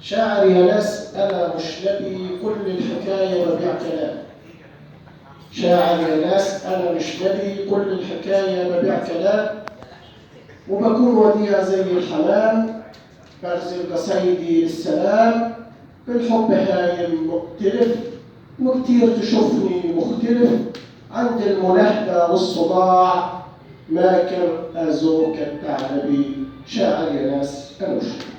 شاعر يا ناس أنا مش نبي، كل الحكاية ببيع كلام. شاعر يا ناس أنا مش نبي، كل الحكاية ببيع كلام. وبكون وديع زي الحمام، برزل قصايدي للسلام. بالحب هايم مختلف، وكتير تشوفني مختلف. عند المناهدة والصداع ماكر أزوك الثعلبي. شاعر يا ناس أنا مش نبي.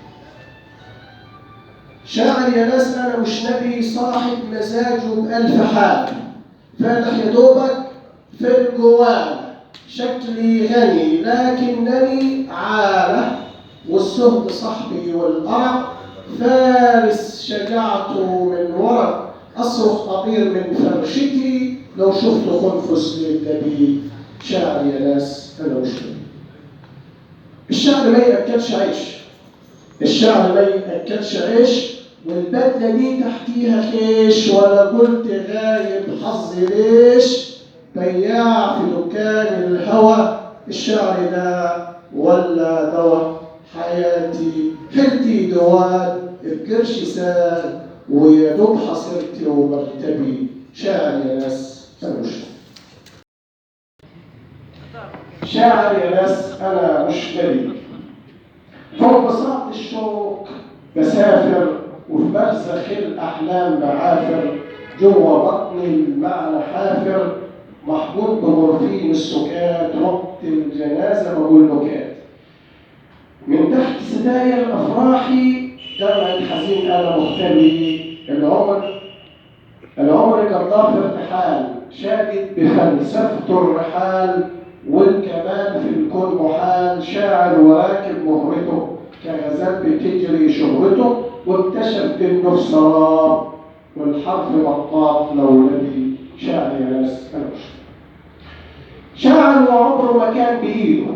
شاعر يا ناس أنا مش نبي، صاحب مزاجه بألف حال. فالح يا دوبك في الجوال، شكلي غني لكنني عالة. والسهد صاحبي والأرق، فارس شجاعته من ورق. أصرخ أطير من فرشتي لو شفت خنفس للنبي. شاعر يا ناس أنا مش نبي. الشعر ما يأكلش عيش، الشعر ما يأكلش عيش. والبدلة دي تحتيها خيش، ولا قلت غايب حظي ليش. بياع في دكان الهوى، الشعر ده ولا دوا. حياتي حلتي دوان بقرش سال، ويا دوب حصرتي ومرتبي. شاعر يا ناس أنا مش نبي. شاعر يا ناس أنا مش نبي. فوق بساط الشوق بسافر، وفي برزخ الأحلام بعافر. جوا بطني المعنى حافر، محبوط بمورفين السكات. وقت الجنازة بقول نكات، من تحت ستاير أفراحي دمع الحزين أنا مختبي. العمر قضاه في ارتحال، شادد بفلسفته الرحال. والكمال في الكون محال، شاعر وراكب مهرته. كغزال بتجري شهرته، واكتشف انه في سراب. والحرف مطاط لو الذي. شاعر يا ناس أنا مش نبي. شاعر وعمره ما كان بإيده،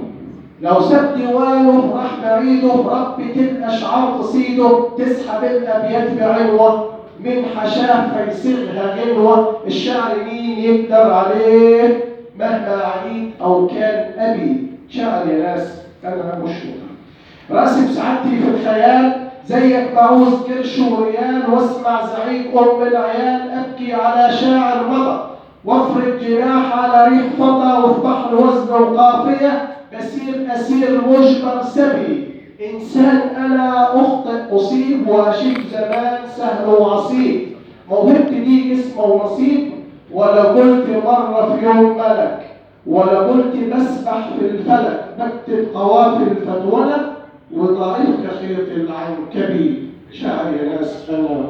لو ساب ديوانه راح بعيده. ربة الأشعار تصيده، تسحب الأبيات بعنوة. من حشاه فيصيغها غنوة. الشعر مين يقدر عليه مهما عنيد أو كان أبي. شاعر يا ناس أنا مش نبي. راسم سعادتي في الخيال، زيك بعوز قرش وريال. واسمع زعيق أم العيال، أبكي على شاعر مضى. وافرد جناح على ريح فضى، وفي بحر وزن وقافية. بسير أسير مجبر سبي. إنسان أنا أخطئ أصيب، وأشيب زمان سهل وعصيب. موهبتي دي اسم ونصيب، ولا قلت مرة في يوم ملك. ولا قلت بسبح في الفلك، بكتب قوافل فتولى. وضعيف كخيط العنكبي. شاعر يا ناس أنا